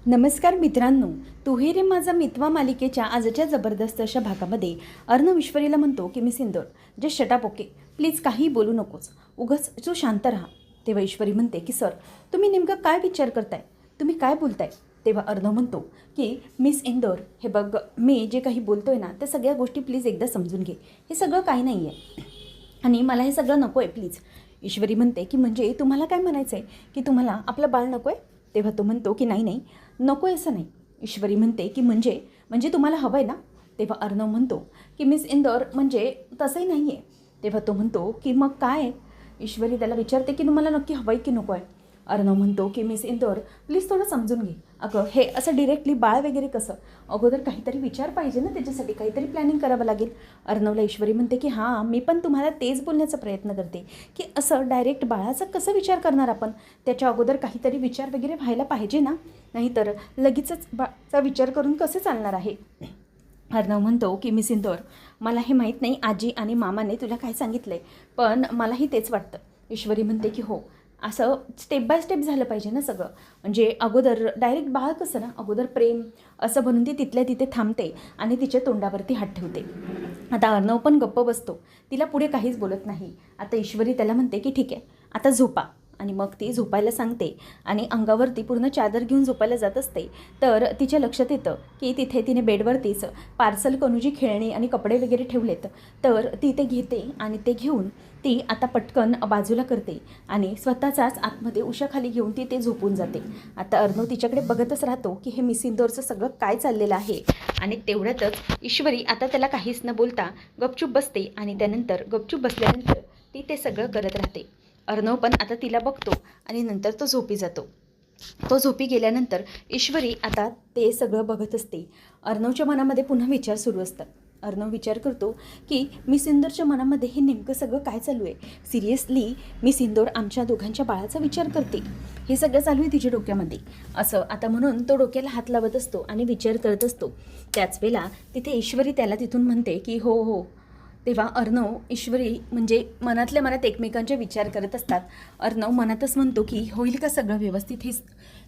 नमस्कार मित्रांनो, तू हे रे माझा मितवा मालिकेच्या आजच्या जबरदस्त अशा भागामध्ये अर्णव ईश्वरीला म्हणतो की मिस इंदोर, जे शटाप ओके, प्लीज काही बोलू नकोस, उगाच तू शांत राहा. तेव्हा ईश्वरी म्हणते की सर, तुम्ही नेमकं काय विचार करताय, तुम्ही काय बोलताय. तेव्हा अर्णव म्हणतो की मिस इंदोर, हे बघ, मी जे काही बोलतोय ना त्या सगळ्या गोष्टी प्लीज एकदा समजून घे. हे सगळं काही नाही आहे आणि मला हे सगळं नको आहे प्लीज. ईश्वरी म्हणते की म्हणजे तुम्हाला काय म्हणायचं आहे, की तुम्हाला आपलं बाळ नको आहे. तेव्हा तो म्हणतो की नाही नाही, नको असं नाही. ईश्वरी म्हणते की म्हणजे तुम्हाला हवं आहे ना. तेव्हा अर्णव म्हणतो की मिस इंदोर, म्हणजे तसंही नाही आहे. तेव्हा तो म्हणतो की मग काय आहे. ईश्वरी त्याला विचारते की तुम्हाला नक्की हवं आहे की नको आहे. अर्णव म्हणतो की मिस इंदोर, प्लीज थोडं समजून घे. अगं, हे असं डिरेक्टली बाळ वगैरे कसं, अगोदर काहीतरी विचार पाहिजे ना, त्याच्यासाठी काहीतरी प्लॅनिंग करावं लागेल. अर्णवला ईश्वरी म्हणते की हां, मी पण तुम्हाला तेच बोलण्याचा प्रयत्न करते की असं डायरेक्ट बाळाचा कसं विचार करणार आपण. त्याच्या अगोदर काहीतरी विचार वगैरे व्हायला पाहिजे ना, नाहीतर लगेचच बाळाचा विचार करून कसं चालणार आहे. अर्णव म्हणतो की मिस इंदोर, मला हे माहीत नाही आजी आणि मामाने तुला काय सांगितलं आहे, पण मलाही तेच वाटतं. ईश्वरी म्हणते की हो, असं स्टेप बाय स्टेप झालं पाहिजे ना सगळं. म्हणजे अगोदर डायरेक्ट बाळ कसं ना, अगोदर प्रेम असं बनून ती तिथल्या तिथे थांबते आणि तिच्या तोंडावरती हात ठेवते. आता अर्णव पण गप्प बसतो, तिला पुढे काहीच बोलत नाही. आता ईश्वरी त्याला म्हणते की ठीक आहे, आता झोपा. आणि मग ती झोपायला सांगते आणि अंगावरती पूर्ण चादर घेऊन झोपायला जात असते. तर तिच्या लक्षात येतं की तिथे तिने बेडवरतीच पार्सल कनुजी खेळणी आणि कपडे वगैरे ठेवलेत. तर ती ते घेते आणि ते घेऊन ती आता पटकन बाजूला करते आणि स्वतःचाच आतमध्ये उशाखाली घेऊन ती ते झोपून जाते. आता अर्णव तिच्याकडे बघतच राहतो की हे मिस इंदोरचं सगळं काय चाललेलं आहे. आणि तेवढ्यातच ईश्वरी आता त्याला काहीच न बोलता गपचूप बसते आणि त्यानंतर गपचूप बसल्यानंतर ती ते सगळं करत राहते. अर्णव पण आता तिला बघतो आणि नंतर तो झोपी जातो. तो झोपी गेल्यानंतर ईश्वरी आता ते सगळं बघत असते. अर्णवच्या मनामध्ये पुन्हा विचार सुरू असतात. अर्णव विचार करतो की मिस इंदोरच्या मनामध्ये हे नेमकं सगळं काय चालू आहे. सिरियसली मिस इंदोर आमच्या दोघांच्या बाळाचा विचार करते, हे सगळं चालू आहे तिच्या डोक्यामध्ये असं. आता म्हणून तो डोक्याला हात लावत असतो आणि विचार करत असतो. त्याच वेळेला तिथे ईश्वरी त्याला तिथून म्हणते की हो हो. तेव्हा अर्णव ईश्वरी म्हणजे मनातल्या मनात एकमेकांचे विचार करत असतात. अर्णव मनातच म्हणतो की होईल का सगळं व्यवस्थित हे.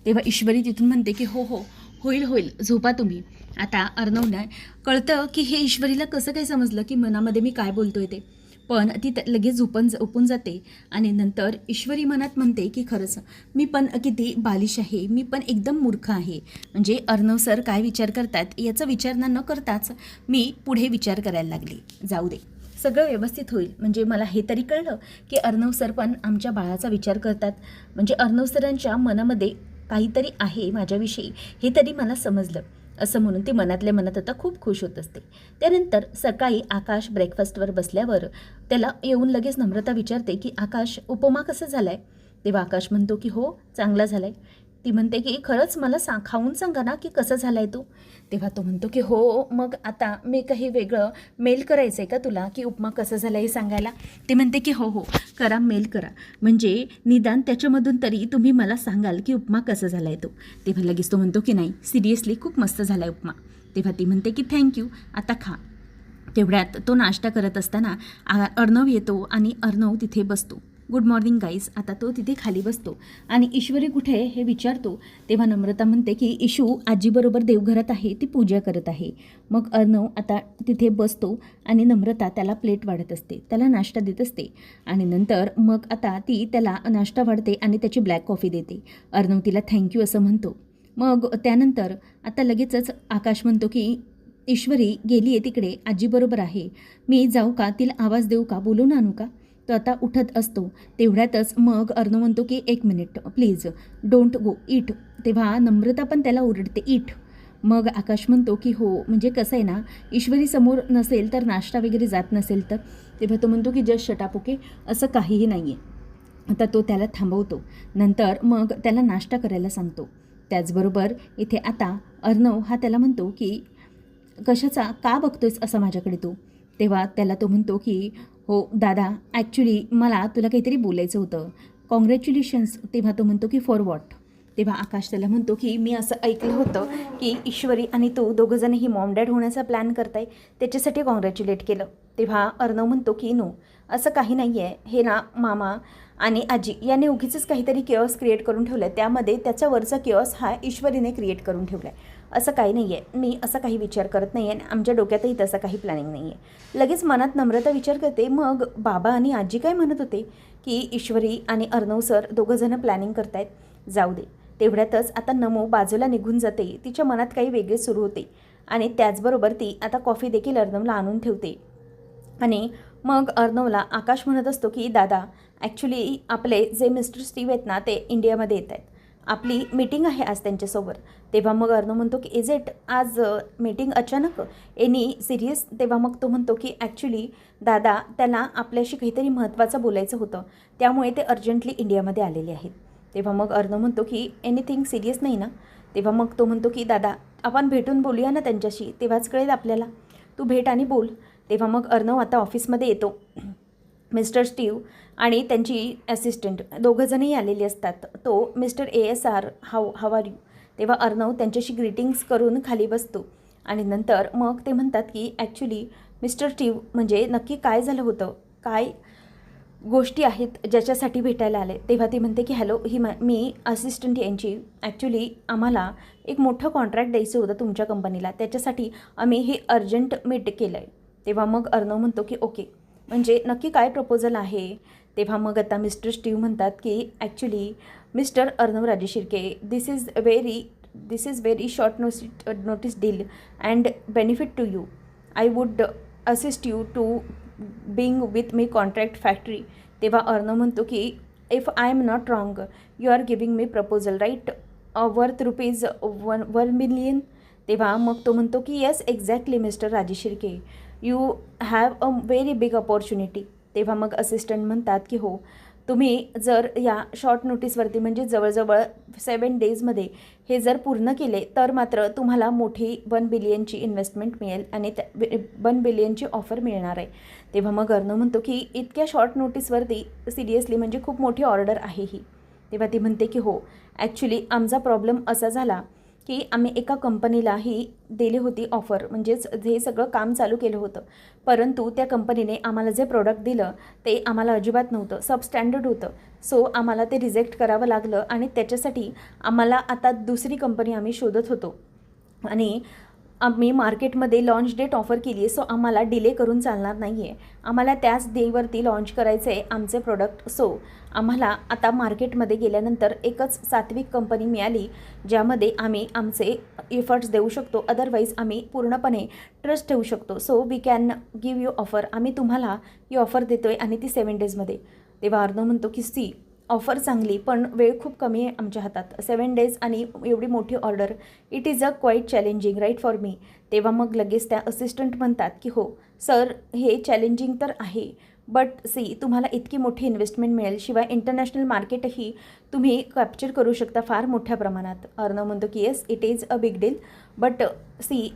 तेव्हा ईश्वरी तिथून म्हणते की हो हो, होईल होईल, झोपा तुम्ही. आता अर्णवने कळतं की हे ईश्वरीला कसं काय समजलं की मनामध्ये मी काय बोलतोय ते. पण ती लगेच झोपून जाते आणि नंतर ईश्वरी मनात म्हणते की खरंच मी पण किती बालिश आहे, मी पण एकदम मूर्ख आहे. म्हणजे अर्णव सर काय विचार करतात याचा विचार न करताच मी पुढे विचार करायला लागली. जाऊ दे, सगळं व्यवस्थित होईल. म्हणजे मला हे तरी कळलं की अर्णव सर पण आमच्या बाळाचा विचार करतात. म्हणजे अर्णव सरांच्या मनामध्ये काहीतरी आहे माझ्याविषयी, हे तरी मला समजलं. असं म्हणून ती मनातल्या मनात आता खूप खुश होत असते. त्यानंतर सकाळी आकाश ब्रेकफास्टवर बसल्यावर त्याला येऊन लगेच नम्रता विचारते की आकाश, उपमा कसा झाला आहे. तेव्हा आकाश म्हणतो की हो, चांगला झाला आहे. ती म्हणते की खरंच मला खाऊन सांगा ना की कसं झाला आहे तो. तेव्हा तो म्हणतो की हो, मग आता मी काही वेगळं मेल करायचं आहे का तुला की उपमा कसं झालं हे सांगायला. ते म्हणते की हो हो, करा, मेल करा, म्हणजे निदान त्याच्यामधून तरी तुम्ही मला सांगाल की उपमा कसं झाला आहे तो. तेव्हा लगेच तो म्हणतो की नाही, सिरियसली खूप मस्त झाला आहे उपमा. तेव्हा ती म्हणते की थँक्यू, आता खा. तेवढ्यात तो नाश्ता करत असताना अर्णव येतो आणि अर्णव तिथे बसतो. Good morning guys. आता तो तिथे खाली बसतो आणि ईश्वरी कुठे आहे हे विचारतो. तेव्हा नम्रता म्हणते की इशू आजीबरोबर देवघरात आहे, ती पूजा करत आहे. मग अर्णव आता तिथे बसतो आणि नम्रता त्याला प्लेट वाढत असते, त्याला नाश्ता देत असते. आणि नंतर मग आता ती त्याला नाश्ता वाढते आणि त्याची ब्लॅक कॉफी देते. अर्णव तिला थँक्यू असं म्हणतो. मग त्यानंतर आता लगेचच आकाश म्हणतो की ईश्वरी गेली आहे तिकडे, आजीबरोबर आहे, मी जाऊ का, तिला आवाज देऊ का, बोलून आणू का. तो आता उठत असतो. तेवढ्यातच मग अर्णव म्हणतो की एक minute please, don't go, it. तेव्हा नम्रता पण त्याला ओरडते, इट. मग आकाश म्हणतो की हो, म्हणजे कसं आहे ना, ईश्वरी समोर नसेल तर नाश्ता वगैरे जात नसेल तर. तेव्हा तो म्हणतो की जस्ट शटाप ओके, असं काहीही नाही आहे. आता तो त्याला थांबवतो. नंतर मग त्याला नाश्ता करायला सांगतो. त्याचबरोबर इथे आता अर्णव हा त्याला म्हणतो की कशाचा, का बघतोयस असं माझ्याकडे तू. तेव्हा त्याला तो म्हणतो की हो दादा, ॲक्च्युली मला तुला काहीतरी बोलायचं होतं, कॉंग्रॅच्युलेशन्स. तेव्हा तो म्हणतो की फॉर वॉट. तेव्हा आकाश त्याला म्हणतो की मी असं ऐकलं होतं की ईश्वरी आणि तू दोघंजण ही मॉम डॅड होण्याचा प्लॅन करताय, त्याच्यासाठी कॉंग्रॅच्युलेट केलं. तेव्हा अर्णव म्हणतो की नो, असं काही नाही आहे. हे ना मामा आणि आजी यांनी उगीचच काहीतरी केओस क्रिएट करून ठेवलं आहे. त्यामध्ये त्याच्यावरचा केओस हा ईश्वरीने क्रिएट करून ठेवला आहे. असं काही नाही आहे. मी असा काही विचार करत नाही आहे आणि आमच्या डोक्यातही तसं काही प्लॅनिंग नाही आहे. लगेच मनात नम्रता विचार करते, मग बाबा आणि आजी काय म्हणत होते की ईश्वरी आणि अर्णव सर दोघंजणं प्लॅनिंग करतायत. जाऊ दे. तेवढ्यातच आता नमो बाजूला निघून जाते. तिच्या मनात काही वेगळेच सुरू होते आणि त्याचबरोबर ती आता कॉफी देखील अर्णवला आणून ठेवते. आणि मग अर्णवला आकाश म्हणत असतो की दादा, ॲक्च्युली आपले जे मिस्टर स्टीव आहेत ना, ते इंडियामध्ये येत आहेत. आपली मीटिंग आहे आज त्यांच्यासोबत. तेव्हा मग अर्णव म्हणतो की इज इट आज मीटिंग अचानक एनी सिरियस? तेव्हा मग तो म्हणतो की ॲक्च्युली दादा, त्याला आपल्याशी काहीतरी महत्त्वाचं बोलायचं होतं, त्यामुळे ते अर्जंटली इंडियामध्ये आलेले आहेत. तेव्हा मग अर्णव म्हणतो की एनिथिंग सिरियस नाही ना? तेव्हा मग तो म्हणतो की दादा, आपण भेटून बोलूया ना त्यांच्याशी, तेव्हाच कळेल आपल्याला. तू भेट आणि बोल. तेव्हा मग अर्णव आता ऑफिसमध्ये येतो. मिस्टर स्टीव आणि त्यांची असिस्टंट दोघंजणही आलेली असतात. तो mister ASR, how are you? तेव्हा अर्णव त्यांच्याशी ग्रीटिंग्स करून खाली बसतो आणि नंतर मग ते म्हणतात की ॲक्च्युली मिस्टर स्टीव, म्हणजे नक्की काय झालं होतं, काय गोष्टी आहेत ज्याच्यासाठी भेटायला आले? तेव्हा ती म्हणते की हॅलो, मी असिस्टंट यांची. ॲक्च्युली आम्हाला एक मोठं कॉन्ट्रॅक्ट द्यायचं होतं तुमच्या कंपनीला, त्याच्यासाठी आम्ही हे अर्जंट मीट केलं आहे. तेव्हा मग अर्णव म्हणतो की ओके, म्हणजे नक्की काय प्रपोजल आहे? तेव्हा मग आता मिस्टर स्टीव म्हणतात की actually mister Arnav Rajeshirke, this is very short notice deal and benefit to you. I would assist you to being with me contract factory. तेव्हा अर्णव म्हणतो की if I am not wrong, you are giving me proposal right, worth ₹1 million. तेव्हा मग तो म्हणतो की yes exactly mister Rajeshirke, you have a very big opportunity. तेव्हा मग असिस्टंट म्हणतात की हो, तुम्ही जर या शॉर्ट नोटीसवरती म्हणजे जवळजवळ 7 डेजमध्ये हे जर पूर्ण केले तर मात्र तुम्हाला मोठी 1 बिलियनची इन्व्हेस्टमेंट मिळेल आणि त्या 1 बिलियनची ऑफर मिळणार आहे. तेव्हा मग अर्णव म्हणतो की इतक्या शॉर्ट नोटीसवरती सिरियसली, म्हणजे खूप मोठी ऑर्डर आहे ही. तेव्हा ती म्हणते की हो, ॲक्च्युली आमचा प्रॉब्लेम असा झाला की आम्ही एका कंपनीला ही दिली होती ऑफर, म्हणजेच हे सगळं काम चालू केलं होतं, परंतु त्या कंपनीने आम्हाला जे प्रोडक्ट दिलं ते आम्हाला अजिबात नव्हतं, सबस्टँडर्ड होतं. सो आम्हाला ते रिजेक्ट करावं लागलं आणि त्याच्यासाठी आम्हाला आता दुसरी कंपनी आम्ही शोधत होतो आणि आम्ही मार्केटमध्ये लॉन्च डेट ऑफर केली आहे. सो आम्हाला डिले करून चालणार नाही आहे. आम्हाला त्याच डेवरती लॉन्च करायचं आहे आमचे प्रोडक्ट. सो आम्हाला आता मार्केटमध्ये गेल्यानंतर एकच सात्विक कंपनी मिळाली ज्यामध्ये आम्ही आमचे एफर्ट्स देऊ शकतो, अदरवाईज आम्ही पूर्णपणे ट्रस्ट ठेवू शकतो. So we can give you offer. आम्ही तुम्हाला ही ऑफर देतो आहे आणि ती 7 डेजमध्ये. तेव्हा अर्णव म्हणतो की सी, ऑफर चांगली, पण वेळ खूप कमी आहे आमच्या हातात. 7 डेज आणि एवढी मोठी order, it is a quite challenging right for me. तेव्हा मग लगेच त्या असिस्टंट म्हणतात की हो सर, हे चॅलेंजिंग तर आहे, बट सी, तुम्हाला इतकी मोठी इन्व्हेस्टमेंट मिळेल, शिवाय इंटरनॅशनल मार्केटही तुम्ही कॅप्चर करू शकता फार मोठ्या प्रमाणात. अर्णव म्हणतो की yes, it is a big deal, but see,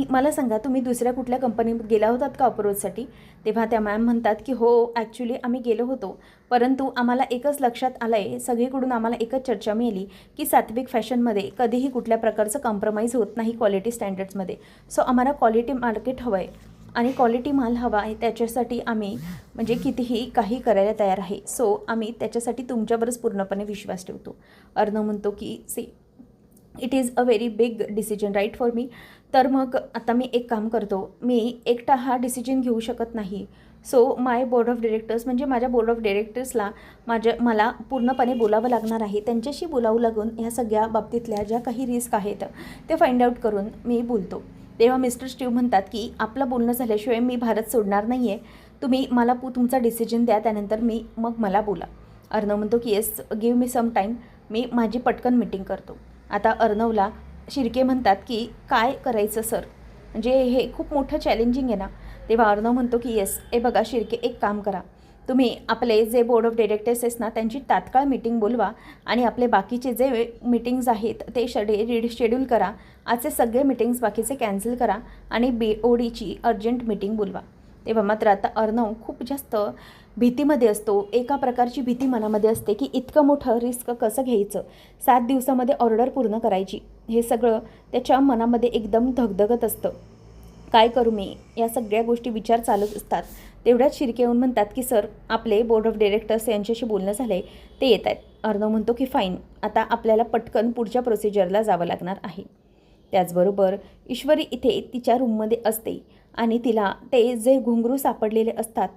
मला सांगा, तुम्ही दुसऱ्या कुठल्या कंपनीत गेला होतात का अप्रोचसाठी? तेव्हा त्या मॅम म्हणतात की हो, ॲक्च्युली आम्ही गेलो होतो, परंतु आम्हाला एकच लक्षात आलं आहे, सगळीकडून आम्हाला एकच चर्चा मिळाली की सात्विक फॅशनमध्ये कधीही कुठल्या प्रकारचं कॉम्प्रोमाइज होत नाही क्वालिटी स्टँडर्ड्समध्ये. सो आम्हाला क्वालिटी मार्केट हवं आहे आणि क्वालिटी माल हवा आहे, त्याच्यासाठी आम्ही म्हणजे कितीही काही करायला तयार आहे. सो आम्ही त्याच्यासाठी तुमच्यावरच पूर्णपणे विश्वास ठेवतो. अर्णव म्हणतो की see, it is a very big decision right for me. तर मग आता मी एक काम करतो, मी एकटा हा डिसिजन घेऊ शकत नाही. So my board of directors, म्हणजे माझ्या बोर्ड ऑफ डिरेक्टर्सला मला पूर्णपणे बोलावं लागणार आहे. त्यांच्याशी बोलावं लागून ह्या सगळ्या बाबतीतल्या ज्या काही रिस्क आहेत ते फाइंड आउट करून मी बोलतो. तेव्हा मिस्टर स्टीव म्हणतात की आपलं बोलणं झाल्याशिवाय मी भारत सोडणार नाही आहे. तुम्ही मला तुमचा डिसिजन द्या, त्यानंतर मग मला बोला. अर्णव म्हणतो की yes, give me some time, मी माझी पटकन मीटिंग करतो. आता अर्णवला शिर्के म्हणतात की काय करायचं सर, म्हणजे हे खूप मोठं चॅलेंजिंग आहे ना. तेव्हा अर्णव म्हणतो की येस, बघा शिर्के, एक काम करा, तुम्ही आपले जे बोर्ड ऑफ डिरेक्टर्स आहेत ना, त्यांची तात्काळ मीटिंग बोलवा आणि आपले बाकीचे जे मीटिंग्ज आहेत ते शेड्यूल करा. आजचे सगळे मीटिंग्स बाकीचे कॅन्सल करा आणि BODची अर्जंट मीटिंग बोलवा. तेव्हा मात्र आता अर्णव खूप जास्त भीतीमध्ये असतो. एका प्रकारची भीती मनामध्ये असते की इतकं मोठं रिस्क कसं घ्यायचं, 7 दिवसामध्ये ऑर्डर पूर्ण करायची, हे सगळं त्याच्या मनामध्ये एकदम धगधगत असतं. काय करू मी, या सगळ्या गोष्टी विचार चालत असतात. तेवढ्यात शिर्के येऊन म्हणतात की सर, आपले बोर्ड ऑफ डिरेक्टर्स यांच्याशी बोलणं झालं आहे, ते येत आहेत. अर्णव म्हणतो की फाईन, आता आपल्याला पटकन पुढच्या प्रोसिजरला जावं लागणार आहे. त्याचबरोबर ईश्वरी इथे तिच्या रूममध्ये असते आणि तिला ते जे घुंगरू सापडलेले असतात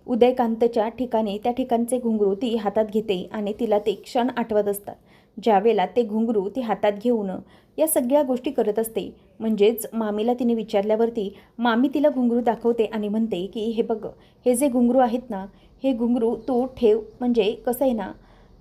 उदयकांतच्या ठिकाणी, त्या ठिकाणचे घुंगरू ती हातात घेते आणि तिला ते क्षण आठवत असतात, ज्यावेळेला ते घुंगरू ती हातात घेऊन या सगळ्या गोष्टी करत असते. म्हणजेच मामीला तिने विचारल्यावरती मामी तिला घुंगरू दाखवते आणि म्हणते की हे बघ, हे जे घुंगरू आहेत ना, हे घुंगरू तू ठेव. म्हणजे कसं आहे ना,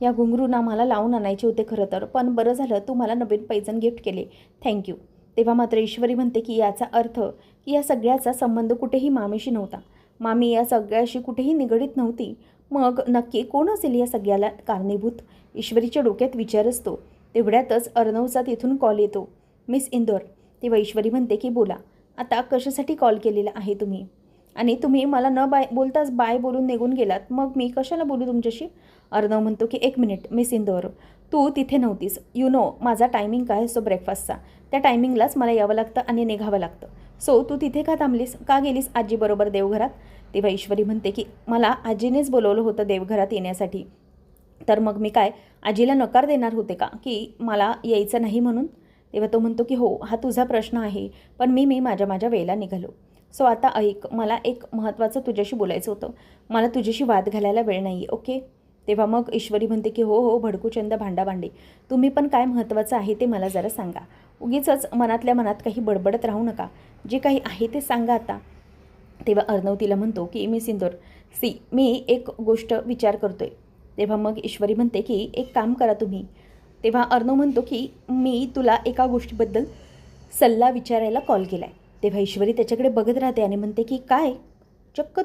या घुंगरूंना मला लावून आणायचे होते खरं तर, पण बरं झालं तू मला नवीन पैजण गिफ्ट केले, थँक्यू. तेव्हा मात्र ईश्वरी म्हणते की याचा अर्थ की या सगळ्याचा संबंध कुठेही मामीशी नव्हता, मामी या सगळ्याशी कुठेही निगडीत नव्हती. मग नक्की कोण असेल या सगळ्याला कारणीभूत? ईश्वरीच्या डोक्यात विचार असतो. तेवढ्यातच अर्णवचा तिथून कॉल येतो. मिस इंदोर. तेव्हा ईश्वरी म्हणते की बोला, आता कशासाठी कॉल केलेला आहे तुम्ही? आणि तुम्ही मला न बोलताच बाय बोलून निघून गेलात, मग मी कशाला बोलू तुमच्याशी? अर्णव म्हणतो की एक मिनिट मिस इंदोर, तू तिथे नव्हतीस. यू नो माझा टायमिंग काय असतो ब्रेकफास्टचा, त्या टायमिंगलाच मला यावं लागतं आणि निघावं लागतं. सो तू तिथे का थांबलीस, का गेलीस आजीबरोबर देवघरात? तेव्हा ईश्वरी म्हणते की मला आजीनेच बोलवलं होतं देवघरात येण्यासाठी, तर मग मी काय आजीला नकार देणार होते का की मला यायचं नाही म्हणून? तेव्हा तो म्हणतो की हो, हा तुझा प्रश्न आहे, पण मी माझ्या वेळेला निघालो. सो आता ऐक, मला एक महत्त्वाचं तुझ्याशी बोलायचं होतं, मला तुझ्याशी वाद घालायला वेळ नाही, ओके? तेव्हा मग ईश्वरी म्हणते की हो हो भडकूचंद भांडाभांडे, तुम्ही पण काय महत्त्वाचं आहे ते मला जरा सांगा. उगीचच मनातल्या मनात काही बडबडत राहू नका, जे काही आहे ते सांगा आता. तेव्हा अर्णव तिला म्हणतो की मिस इंदोर, मी एक गोष्ट विचार करतोय. तेव्हा मग ईश्वरी म्हणते की एक काम करा तुम्ही. तेव्हा अर्णव म्हणतो की मी तुला एका गोष्टीबद्दल सल्ला विचारायला कॉल केला आहे. तेव्हा ईश्वरी त्याच्याकडे बघत राहते आणि म्हणते की काय, चक्क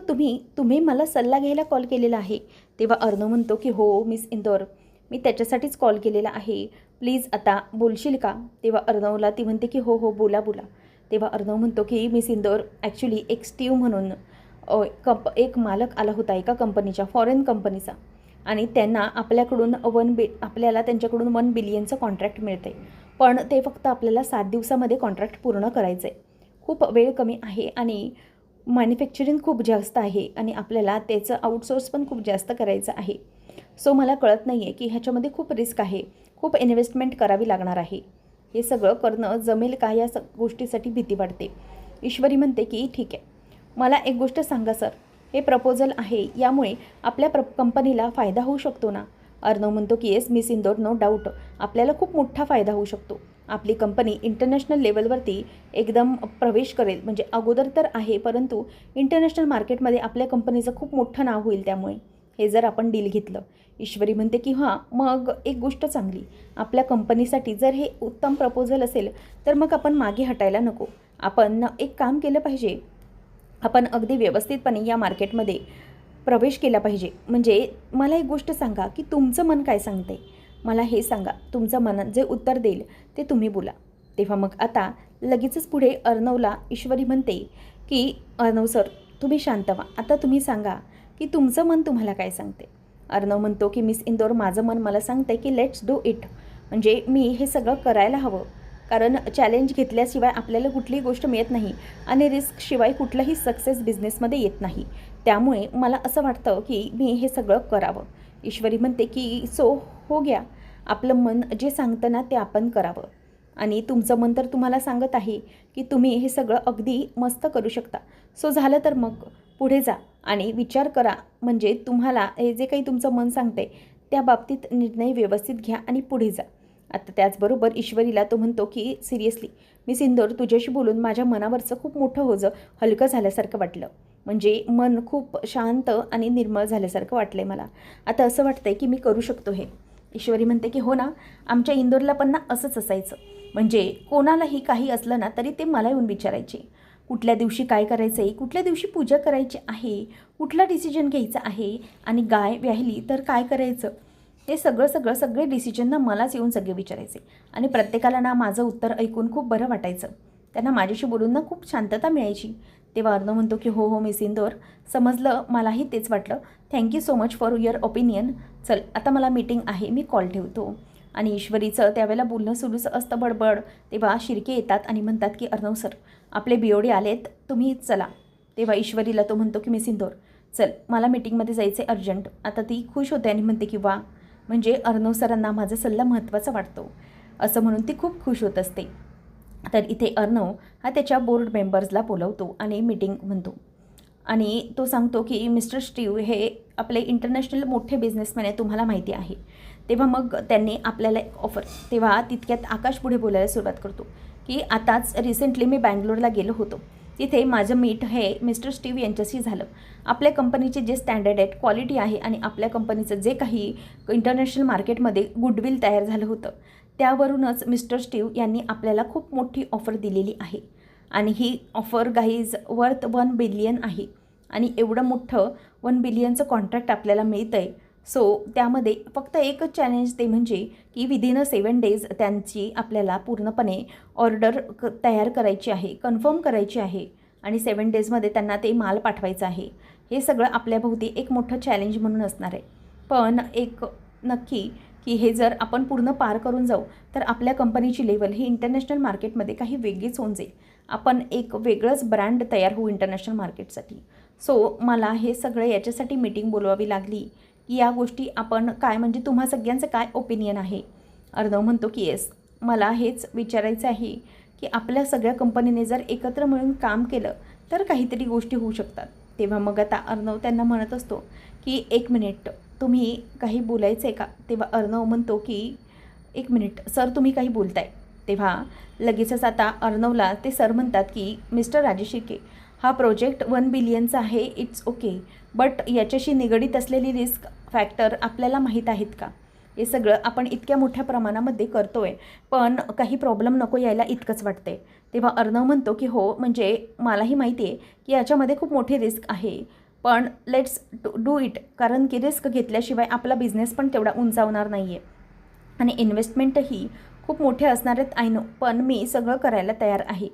तुम्ही मला सल्ला घ्यायला कॉल केलेला आहे? तेव्हा अर्णव म्हणतो की हो मिस इंदोर, मी त्याच्यासाठीच कॉल केलेला आहे, प्लीज आता बोलशील का? तेव्हा अर्णवला ती म्हणते की हो हो बोला. तेव्हा अर्णव म्हणतो की मिस इंदोर, ॲक्च्युली एक स्टीव म्हणून एक मालक आला होता एका कंपनीच्या, फॉरेन कंपनीचा, आणि त्यांना आपल्याला त्यांच्याकडून 1 बिलियनचं कॉन्ट्रॅक्ट मिळतं आहे, पण ते फक्त आपल्याला 7 दिवसामध्ये कॉन्ट्रॅक्ट पूर्ण करायचं आहे. खूप वेळ कमी आहे आणि मॅन्युफॅक्चरिंग खूप जास्त आहे आणि आपल्याला त्याचं आउटसोर्स पण खूप जास्त करायचं आहे. सो मला कळत नाही आहे की ह्याच्यामध्ये खूप रिस्क आहे, खूप इन्व्हेस्टमेंट करावी लागणार आहे, हे सगळं करणं जमेल का, या गोष्टीसाठी भीती वाटते. ईश्वरी म्हणते की ठीक आहे, मला एक गोष्ट सांगा सर, हे प्रपोजल आहे, यामुळे आपल्या कंपनीला फायदा होऊ शकतो ना? अर्णव म्हणतो की yes miss Indore, no doubt, आपल्याला खूप मोठा फायदा होऊ शकतो. आपली कंपनी इंटरनॅशनल लेवलवरती एकदम प्रवेश करेल, म्हणजे अगोदर तर आहे, परंतु इंटरनॅशनल मार्केटमध्ये आपल्या कंपनीचं खूप मोठं नाव होईल त्यामुळे, हे जर आपण डील घेतलं. ईश्वरी म्हणते की हां, मग एक गोष्ट चांगली, आपल्या कंपनीसाठी जर हे उत्तम प्रपोजल असेल तर मग आपण मागे हटायला नको. आपण एक काम केलं पाहिजे, आपण अगदी व्यवस्थितपणे या मार्केटमध्ये प्रवेश केला पाहिजे. म्हणजे मला एक गोष्ट सांगा की तुमचं मन काय सांगते, मला हे सांगा, तुमचं मन जे उत्तर देईल ते तुम्ही बोला. तेव्हा मग आता लगेचच पुढे अर्णवला ईश्वरी म्हणते की अर्णव सर, तुम्ही शांत व्हा, आता तुम्ही सांगा की तुमचं मन तुम्हाला काय सांगते? अर्णव म्हणतो की मिस इंदोर, माझं मन मला सांगते की लेट्स डू इट, म्हणजे मी हे सगळं करायला हवं, कारण चॅलेंज घेतल्याशिवाय आपल्याला कुठलीही गोष्ट मिळत नाही आणि रिस्कशिवाय कुठलाही सक्सेस बिझनेसमध्ये येत नाही. त्यामुळे मला असं वाटतं की मी हे सगळं करावं. ईश्वरी म्हणते की सो हो गया, आपलं मन जे सांगतं ना ते आपण करावं, आणि तुमचं मन तर तुम्हाला सांगत आहे की तुम्ही हे सगळं अगदी मस्त करू शकता. सो झालं तर मग पुढे जा आणि विचार करा, म्हणजे तुम्हाला हे जे काही तुमचं मन सांगते त्या बाबतीत निर्णय व्यवस्थित घ्या आणि पुढे जा. आता त्याचबरोबर ईश्वरीला तो म्हणतो की सिरियसली मिस इंदोर, तुझ्याशी बोलून माझ्या मनावरचं खूप मोठं ओझं हलकं झाल्यासारखं वाटलं, म्हणजे मन खूप शांत आणि निर्मळ झाल्यासारखं वाटलं आहे मला. आता असं वाटतं आहे की मी करू शकतो हे. ईश्वरी म्हणते की हो ना, आमच्या इंदोरला पण ना असंच असायचं, म्हणजे कोणालाही काही असलं ना तरी ते मला येऊन विचारायचे, कुठल्या दिवशी काय करायचं आहे, कुठल्या दिवशी पूजा करायची आहे, कुठला डिसिजन घ्यायचा आहे, आणि गाय व्याहिली तर काय करायचं, ते सगळे डिसिजन ना मलाच येऊन सगळे विचारायचे, आणि प्रत्येकाला ना माझं उत्तर ऐकून खूप बरं वाटायचं, त्यांना माझ्याशी बोलून ना खूप शांतता मिळायची. तेव्हा अर्णव म्हणतो की हो हो मिस इंदोर, समजलं, मलाही तेच वाटलं, thank you so much for your opinion. चल आता मला मीटिंग आहे, मी कॉल ठेवतो. आणि ईश्वरीचं त्यावेळेला बोलणं सुरूच असतं बडबड. तेव्हा शिर्के येतात आणि म्हणतात की अर्णव सर आपले BOD आलेत, तुम्ही चला. तेव्हा ईश्वरीला तो म्हणतो की मिस इंदोर चल, मला मीटिंगमध्ये जायचं आहे अर्जंट. आता ती खुश होते आणि म्हणते की वा, म्हणजे अर्णव सरांना माझा सल्ला महत्त्वाचा वाटतो, असं म्हणून ती खूप खुश होत असते. तर इथे अर्णव हा त्याच्या बोर्ड मेंबर्सला बोलवतो आणि मीटिंग म्हणतो आणि तो सांगतो की मिस्टर स्टीव्ह हे आपले इंटरनॅशनल मोठे बिझनेसमॅन आहे, तुम्हाला माहिती आहे. तेव्हा मग त्यांनी आपल्याला एक ऑफर, तेव्हा तितक्यात आकाश पुढे बोलायला सुरुवात करतो की आताच रिसेंटली मी बँगलोरला गेलो होतो. तिथे माझं मीट हे मिस्टर स्टीव्ह यांच्याशी झालं. आपल्या कंपनीचे जे स्टँडर्ड आहेत, क्वालिटी आहे आणि आपल्या कंपनीचं जे काही इंटरनॅशनल मार्केटमध्ये गुडविल तयार झालं होतं, त्यावरूनच मिस्टर स्टीव्ह यांनी आपल्याला खूप मोठी ऑफर दिलेली आहे. आणि ही ऑफर गाईज वर्थ 1 बिलियन आहे. आणि एवढं मोठं 1 बिलियनचं कॉन्ट्रॅक्ट आपल्याला मिळतं आहे. सो त्यामध्ये फक्त एकच चॅलेंज, ते म्हणजे की विदिन 7 डेज त्यांची आपल्याला पूर्णपणे ऑर्डर तयार करायची आहे, कन्फर्म करायची आहे आणि 7 डेजमध्ये त्यांना ते माल पाठवायचं आहे. हे सगळं आपल्याभोवती एक मोठं चॅलेंज म्हणून असणार आहे. पण एक नक्की की हे जर आपण पूर्ण पार करून जाऊ तर आपल्या कंपनीची लेवल ही इंटरनॅशनल मार्केटमध्ये काही वेगळीच होऊन जाईल. आपण एक वेगळंच ब्रँड तयार होऊ इंटरनॅशनल मार्केटसाठी. सो मला हे सगळं याच्यासाठी मीटिंग बोलवावी लागली की या गोष्टी आपण काय, म्हणजे तुम्हा सगळ्यांचं काय ओपिनियन आहे. अर्णव म्हणतो की येस, मला हेच विचारायचं आहे की आपल्या सगळ्या कंपनीने जर एकत्र मिळून काम केलं तर काहीतरी गोष्टी होऊ शकतात. तेव्हा मग आता अर्णव त्यांना म्हणत असतो की 1 मिनिट, तुम्ही काही बोलायचं आहे का. तेव्हा अर्णव म्हणतो की 1 मिनिट सर, तुम्ही काही बोलताय. तेव्हा लगेचच आता अर्णवला ते सर म्हणतात की मिस्टर राजेश शिर्के, हा प्रोजेक्ट 1 बिलियनचा आहे, इट्स ओके, बट याच्याशी निगडीत असलेली रिस्क फॅक्टर आपल्याला माहीत आहेत का. हे सगळं आपण इतक्या मोठ्या प्रमाणामध्ये करतो आहे, पण काही प्रॉब्लेम नको यायला इतकंच वाटते. तेव्हा अर्णव म्हणतो की हो, म्हणजे मलाही माहिती आहे की याच्यामध्ये खूप मोठी रिस्क आहे, पण लेट्स डू इट, कारण की रिस्क घेतल्याशिवाय आपला बिझनेस पण तेवढा उंचावणार नाही आहे आणि इन्व्हेस्टमेंटही खूप मोठे असणार आहेत, आय नो, पण मी सगळं करायला तयार आहे.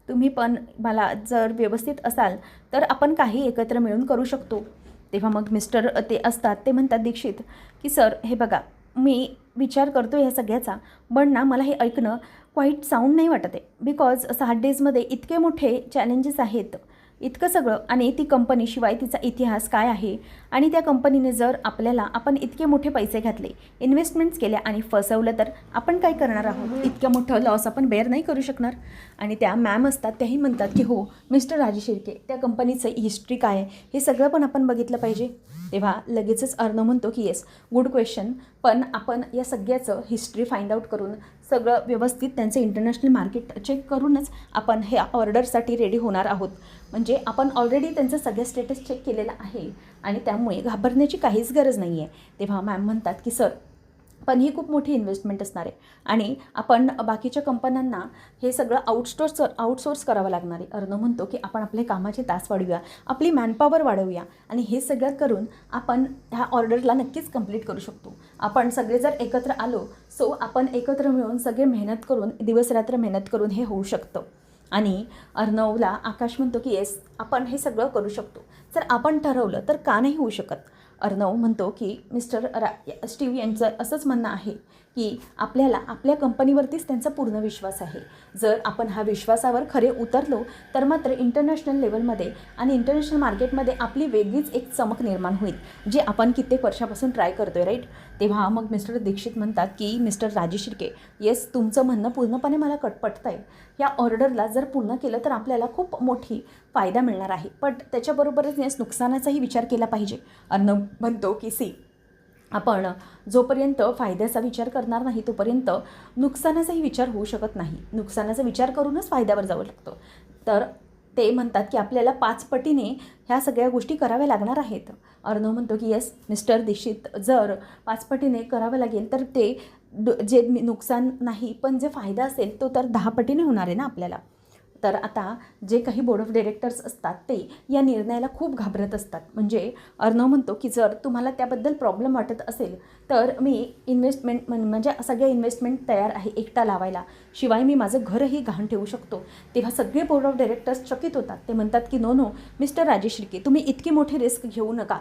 तुम्ही पण मला जर व्यवस्थित असाल तर आपण काही एकत्र मिळून करू शकतो. तेव्हा मग मिस्टर ते असतात, ते म्हणतात दीक्षित की सर हे बघा, मी विचार करतो ह्या सगळ्याचा, पण ना मला हे ऐकणं क्वाईट साऊंड नाही वाटत आहे. बिकॉज 7 डेजमध्ये इतके मोठे चॅलेंजेस आहेत, इतकं सगळं, आणि ती कंपनीशिवाय तिचा इतिहास काय आहे, आणि त्या कंपनीने जर आपण इतके मोठे पैसे घातले, इन्व्हेस्टमेंट्स केल्या आणि फसवलं तर आपण काय करणार आहोत. इतकं मोठं लॉस आपण बेअर नाही करू शकणार. आणि त्या मॅम असतात, त्याही म्हणतात की हो मिस्टर राजेश शिर्के, त्या कंपनीचं हिस्ट्री काय आहे हे सगळं पण आपण बघितलं पाहिजे. तेव्हा लगेचच अर्णव म्हणतो की येस, गुड क्वेश्चन, पण आपण या सगळ्याचं हिस्ट्री फाइंड आउट करून सगळं व्यवस्थित त्यांचं इंटरनॅशनल मार्केट चेक करूनच आपण ह्या ऑर्डरसाठी रेडी होणार आहोत. म्हणजे आपण ऑलरेडी त्यांचं सगळं स्टेटस चेक केलेलं आहे आणि त्यामुळे घाबरण्याची काहीच गरज नाही आहे. तेव्हा मॅम म्हणतात की सर, पण ही खूप मोठी इन्व्हेस्टमेंट असणार आहे आणि आपण बाकीच्या कंपन्यांना हे सगळं आउटसोर्स करावं लागणार आहे. अर्णव म्हणतो की आपण आपले कामाचे तास वाढवूया, आपली मॅनपॉवर वाढवूया आणि हे सगळं करून आपण ह्या ऑर्डरला नक्कीच कंप्लीट करू शकतो. आपण सगळे जर एकत्र आलो, सो आपण एकत्र मिळून सगळे मेहनत करून, दिवसरात्र मेहनत करून हे होऊ शकतं. आणि अर्णवला आकाश म्हणतो की येस, आपण हे सगळं करू शकतो. जर आपण ठरवलं तर का नाही होऊ शकत. अर्णव म्हणतो की मिस्टर स्टीव्ह यांचं असंच म्हणणं आहे की आपल्याला आपल्या कंपनीवरतीच त्यांचा पूर्ण विश्वास आहे. जर आपण ह्या विश्वासावर खरे उतरलो तर मात्र इंटरनॅशनल लेवलमध्ये आणि इंटरनॅशनल मार्केटमध्ये आपली वेगळीच एक चमक निर्माण होईल, जी आपण कित्येक वर्षापासून ट्राय करतोय, राईट. तेव्हा मग मिस्टर दीक्षित म्हणतात की मिस्टर राजेश शिर्के, येस, तुमचं म्हणणं पूर्णपणे मला पटतं आहे. या ऑर्डरला जर पूर्ण केलं तर आपल्याला खूप मोठी फायदा मिळणार आहे, पण त्याच्याबरोबरच यास नुकसानाचाही विचार केला पाहिजे. अर्णव म्हणतो की सी, आपण जोपर्यंत फायद्याचा विचार करणार नाही तोपर्यंत नुकसानाचाही विचार होऊ शकत नाही. नुकसानाचा विचार करूनच फायद्यावर जावं लागतं. तर ते म्हणतात की आपल्याला 5 पटीने ह्या सगळ्या गोष्टी कराव्या लागणार आहेत. अर्णव म्हणतो की येस मिस्टर दीक्षित, जर 5 पटीने करावं लागेल तर ते जे नुकसान नाही, पण जे फायदा असेल तो तर 10 पटीने होणार आहे ना आपल्याला. तर आता जे काही बोर्ड ऑफ डायरेक्टर्स असतात ते या निर्णयाला खूप घाबरत असतात. म्हणजे अर्णव म्हणतो की जर तुम्हाला त्याबद्दल प्रॉब्लेम वाटत असेल तर मी इन्व्हेस्टमेंट म्हणजे सगळ्या इन्व्हेस्टमेंट तयार आहे एकटा लावायला, शिवाय मी माझं घरही गहाण ठेवू शकतो. तेव्हा सगळे बोर्ड ऑफ डायरेक्टर्स चकित होतात. ते म्हणतात की नो मिस्टर राजेश शिर्के, तुम्ही इतकी मोठी रिस्क घेऊ नका.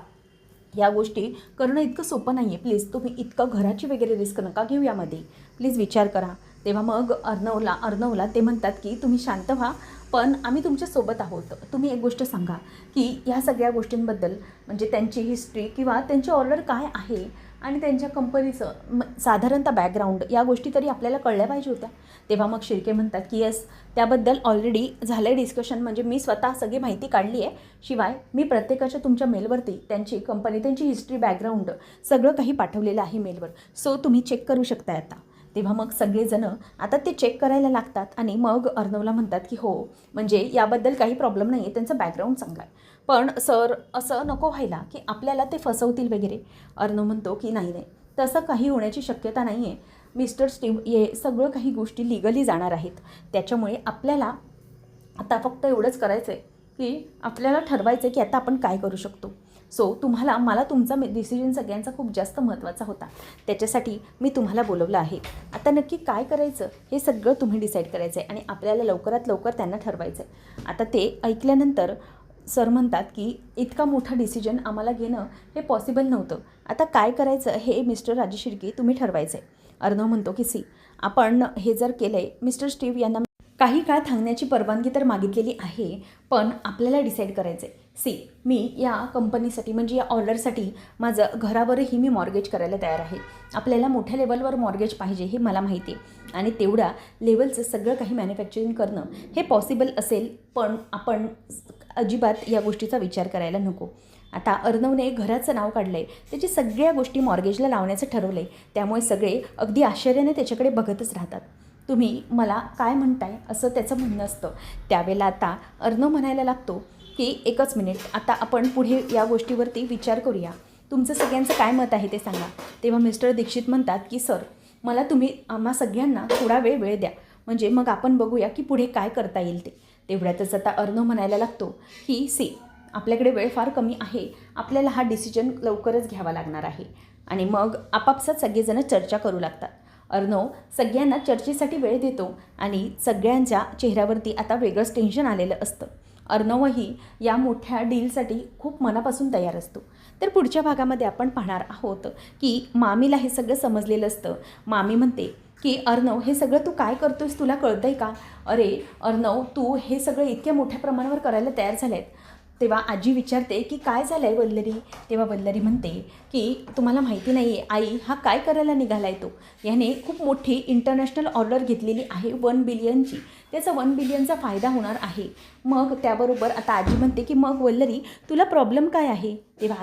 या गोष्टी करणं इतकं सोपं नाही आहे. प्लीज तुम्ही इतकं घराची वगैरे रिस्क नका घेऊ यामध्ये. प्लीज विचार करा. तेव्हा मग अर्णवला ते म्हणतात की तुम्ही शांत व्हा, पण आम्ही तुमच्यासोबत आहोत. तुम्ही एक गोष्ट सांगा की ह्या सगळ्या गोष्टींबद्दल म्हणजे त्यांची हिस्ट्री किंवा त्यांची ऑर्डर काय आहे आणि त्यांच्या कंपनीचं साधारणतः बॅकग्राऊंड या गोष्टी तरी आपल्याला कळल्या पाहिजे होत्या. तेव्हा मग शिर्के म्हणतात की येस, त्याबद्दल ऑलरेडी झालं आहे डिस्कशन. म्हणजे मी स्वतः सगळी माहिती काढली आहे. शिवाय मी प्रत्येकाच्या तुमच्या मेलवरती त्यांची कंपनी, त्यांची हिस्ट्री, बॅकग्राऊंड सगळं काही पाठवलेलं आहे मेलवर. सो तुम्ही चेक करू शकताय आता. तेव्हा मग सगळेजणं आता ते चेक करायला लागतात आणि मग अर्णवला म्हणतात की हो, म्हणजे याबद्दल काही प्रॉब्लेम नाही आहे, त्यांचं बॅकग्राऊंड चांगलं आहे. पण सर असं नको व्हायला की आपल्याला ते फसवतील वगैरे. अर्णव म्हणतो की नाही, तसं काही होण्याची शक्यता नाही आहे. मिस्टर स्टीव्ह हे सगळं काही गोष्टी लिगली जाणार आहेत. त्याच्यामुळे आपल्याला आता फक्त एवढंच करायचं आहे की आपल्याला ठरवायचं आहे की आता आपण काय करू शकतो. सो मला तुमचा डिसिजन सगळ्यांचा खूप जास्त महत्त्वाचा होता. त्याच्यासाठी मी तुम्हाला बोलवलं आहे. आता नक्की काय करायचं हे सगळं तुम्ही डिसाईड करायचं आहे आणि आपल्याला लवकरात लवकर त्यांना ठरवायचं आहे. आता ते ऐकल्यानंतर सर म्हणतात की इतका मोठा डिसिजन आम्हाला घेणं हे पॉसिबल नव्हतं. आता काय करायचं हे मिस्टर राजे शिर्के तुम्ही ठरवायचं आहे. अर्णव म्हणतो की आपण हे जर केलं आहे, मिस्टर स्टीव्ह यांना काही काळ थांबण्याची परवानगी तर मागितलेली आहे, पण आपल्याला डिसाईड करायचं आहे. मी या कंपनीसाठी म्हणजे या ऑर्डरसाठी माझं घरावरही मी मॉर्गेज करायला तयार आहे. आपल्याला मोठ्या लेवलवर मॉर्गेज पाहिजे हे मला माहिती आहे आणि तेवढ्या लेवलचं सगळं काही मॅन्युफॅक्चरिंग करणं हे पॉसिबल असेल, पण आपण अजिबात या गोष्टीचा विचार करायला नको. आता अर्णवने घराचं नाव काढलं आहे, त्याची सगळ्या गोष्टी मॉर्गेजला लावण्याचं ठरवलं आहे. त्यामुळे सगळे अगदी आश्चर्याने त्याच्याकडे बघतच राहतात. तुम्ही मला काय म्हणताय असं त्याचं म्हणणं असतं. त्यावेळेला आता अर्णव म्हणायला लागतो की एकच मिनिट, आता आपण पुढे या गोष्टीवरती विचार करूया. तुमचं सगळ्यांचं काय मत आहे ते सांगा. तेव्हा मिस्टर दीक्षित म्हणतात की सर, मला तुम्ही आम्हा सगळ्यांना थोडा वेळ द्या, म्हणजे मग आपण बघूया की पुढे काय करता येईल ते. तेवढ्यातच आता अर्णव म्हणायला लागतो की आपल्याकडे वेळ फार कमी आहे, आपल्याला हा डिसिजन लवकरच घ्यावा लागणार आहे. आणि मग आपापसात सगळेजण चर्चा करू लागतात. अर्णव सगळ्यांना चर्चेसाठी वेळ देतो आणि सगळ्यांच्या चेहऱ्यावरती आता वेगळंच टेन्शन आलेलं असतं. अर्णवही या मोठ्या डीलसाठी खूप मनापासून तयार असतो. तर पुढच्या भागामध्ये आपण पाहणार आहोत की मामीला हे सगळं समजलेलं असतं. मामी म्हणते की अर्णव, हे सगळं तू काय करतोयस, तुला कळतंय का? अरे अर्णव, तू हे सगळं इतक्या मोठ्या प्रमाणावर करायला तयार झाले आहेत. तेव्हा आजी विचारते की काय झालं आहे वल्लरी. तेव्हा वल्लरी म्हणते की तुम्हाला माहिती नाही आहे आई, हा काय करायला निघाला आहे तो. याने खूप मोठी इंटरनॅशनल ऑर्डर घेतलेली आहे 1 बिलियनची. त्याचा 1 बिलियनचा फायदा होणार आहे. मग त्याबरोबर आता आजी म्हणते की मग वल्लरी, तुला प्रॉब्लेम काय आहे. तेव्हा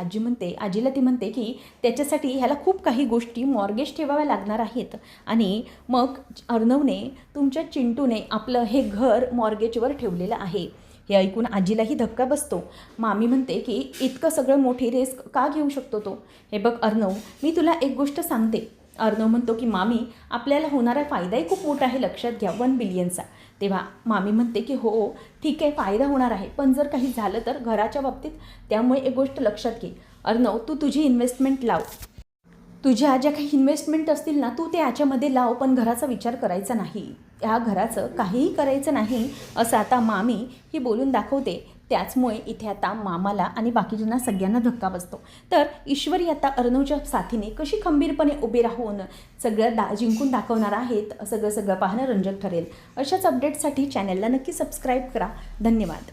आजीला ती म्हणते की त्याच्यासाठी ह्याला खूप काही गोष्टी मॉर्गेज ठेवाव्या लागणार आहेत आणि मग अर्णवने, तुमच्या चिंटूने आपलं हे घर मॉर्गेजवर ठेवलेलं आहे. हे ऐकून आजीलाही धक्का बसतो. मामी म्हणते की इतकं सगळं मोठी रिस्क का घेऊ शकतो तो. हे बघ अर्णव, मी तुला एक गोष्ट सांगते. अर्णव म्हणतो की मामी, आपल्याला होणारा फायदाही खूप मोठा आहे, लक्षात घ्या, 1 बिलियनचा. तेव्हा मामी म्हणते की हो ठीक आहे, फायदा होणार आहे, पण जर काही झालं तर घराच्या बाबतीत. त्यामुळे एक गोष्ट लक्षात घे अर्णव, तू तुझी इन्व्हेस्टमेंट लाव. तुझ्या ज्या काही इन्व्हेस्टमेंट असतील ना, तू ते याच्यामध्ये लाव, पण घराचा विचार करायचा नाही. ह्या घराचं काहीही करायचं नाही असं आता मामी ही बोलून दाखवते. त्याचमुळे इथे आता मामाला आणि बाकीच्यांना सगळ्यांना धक्का बसतो. तर ईश्वरी आता अर्णवच्या साथीने कशी खंबीरपणे उभे राहून सगळं जिंकून दाखवणार आहेत, सगळं पाहणं रंजक ठरेल. अशाच अपडेट्ससाठी चॅनलला नक्की सबस्क्राईब करा. धन्यवाद.